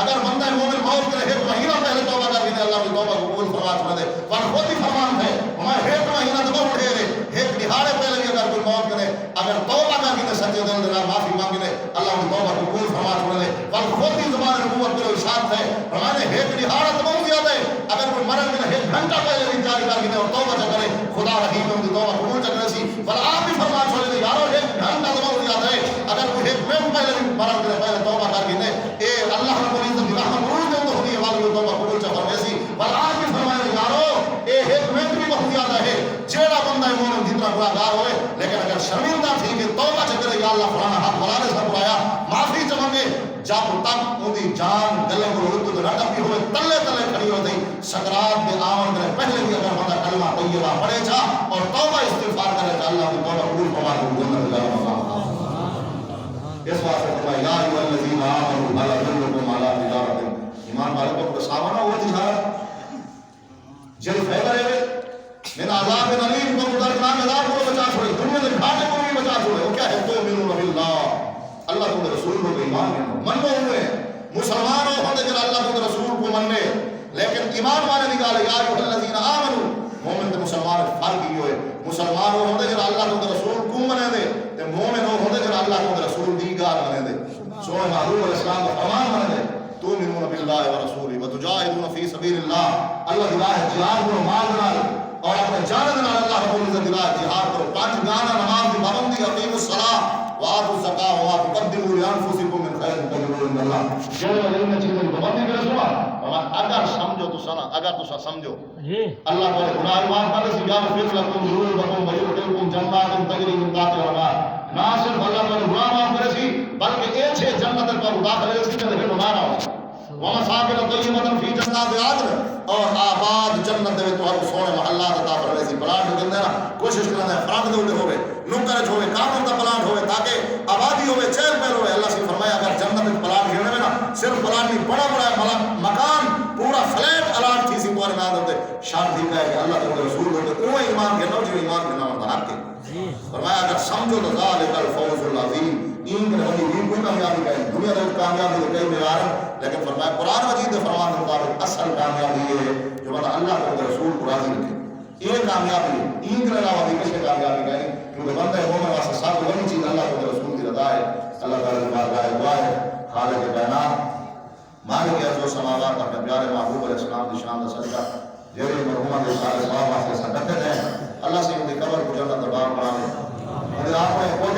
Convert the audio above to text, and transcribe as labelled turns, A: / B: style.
A: اگر بندہ مومن موت کرے ایک مہینہ پہلے توبہ کر کے اللہ کی توبہ قبول فرما چھوڑ دے پر خود ہی فرمان ہے ہمیں ایک مہینہ تو بہت ڈھیر ہے ایک دہاڑے پہلے بھی اگر کوئی موت کرے اگر توبہ کر کے سچے دل سے معافی مانگے لے اللہ کی توبہ قبول فرما چھوڑ دے پر خود ہی زبان نبوت کو ارشاد ہے فرمانے ایک دہاڑا تو بہت زیادہ ہے اگر کوئی مرن کے ایک گھنٹہ پہلے بھی جاری کر کے اور توبہ چ کرے خدا رحیم ان کی توبہ قبول چ کرے سی پر آپ بھی فرما چھوڑے دے یارو ایک گھنٹہ تو بہت زیادہ ہے اگر کوئی ایک منٹ پہلے بھی مرن کے پہلے توبہ کر کے اے اللہ رب العزت کی رحمت روز دے تو ہوتی ہے والی توبہ قبول چ فرمے سی پر آپ بھی فرمائے یارو اے ایک منٹ بھی بہت زیادہ ہے جیڑا بندہ مومن جتنا گناہگار ہوئے لیکن اگر شرمندہ تھی کہ توبہ چ کرے یا اللہ فلانا حق فلانے سے برایا معافی چمنگے جب تک ان کی جان گلے کو رد نہ ڈبی ہوئے تلے تلے کھڑی ہوتی سکرات میں آمن کرے پہلے بھی اگر بندہ کلمہ طیبہ پڑھے جا اور توبہ استغفار کرے جا اللہ کی توبہ قبول فرما دے جنت کا مقام اس واسطے فرمایا یا ایھا الذین آمنوا لا تدلکم علی تجارت ایمان والے کو سامنا وہ تجارت جل فائدہ ہے من عذاب علیم کو دردناک عذاب کو بچا چھوڑے دنیا کے گھاٹے کو بھی بچا چھوڑے وہ کیا ہے تو منو باللہ اللہ کے رسول کو ایمان منو ہوئے مسلمان ہو ہوتے کہ اللہ کے رسول کو مننے لیکن ایمان والے نکالے یا ایھا الذین آمنوا مومن تے مسلمان فرق ہی ہوئے مسلمان ہو ہوتے کہ اللہ کے رسول کو منے دے تے مومن ہو ہوتے کہ اللہ کے رسول دی گال منے دے سورہ محمود علیہ السلام کا فرمان منے دے تؤمنون باللہ ورسولہ وتجاہدون فی سبیل اللہ اللہ کی راہ جہاد کرو مال نال اور اپنے جان نال اللہ رب العزت کی راہ جہاد کرو پانچ گانا نماز کی پابندی اقیموا الصلاۃ وآتوا الزکاۃ وما تقدموا لانفسکم من خیر تجدوه عند اللہ جو علم چیزیں پابندی کرے سوا اگر سمجھو تو سنا اگر تو سمجھو اللہ کو گناہ معاف کر سی یا پھر لکم ذنوبکم ویدخلکم جنات تجری من تحتها الانہار نہ صرف اللہ کو گناہ معاف کرے سی بلکہ ایچے جنت پر داخل ہے سی تے گناہ نہ ہو ومساکن طیبۃ فی جنات عدن اور آباد جنت دے تو سونے محلات عطا فرمائے سی پلانٹ دے نا کوشش کرنا ہے فرانک دے ہوے نوکر ہوے کاموں دا پلانٹ ہوے تاکہ آبادی ہوے چہل پہل ہوے اللہ سے فرمایا اگر جنت میں پلانٹ گھنے میں نا صرف پلانٹ نہیں بڑا بڑا مکان پورا فلیٹ الاٹ تھی سی پورے نام دے شان دی کہ اللہ کے رسول ہوتے وہ ایمان کے نو جو ایمان کے نام حق ہے فرمایا اگر سمجھو تو ذالک الفوز العظیم این کے بڑی بھی کوئی کامیابی ہے دنیا میں کامیابی ہے کئی معیار لیکن فرمایا قرآن مجید کے فرمان کے مطابق اصل کامیابی یہ ہے جو بندہ اللہ کے رسول کو راضی رکھے یہ کامیابی ہے این کے علاوہ بھی کسی کامیابی نہیں کیونکہ بندہ مومن واسطے سب بڑی چیز اللہ کے رسول کی رضا ہے اللہ تعالی کی بارگاہ دعا ہے خالق کائنات مالک ارض و سماوات اپنے پیارے محبوب علیہ السلام کی شان کا صدقہ جیسے مرحومہ کے سارے ثواب واسطے صدقے ہیں اللہ سے ان کی قبر کو جنت دربار بنا دے اگر آپ نے کوئی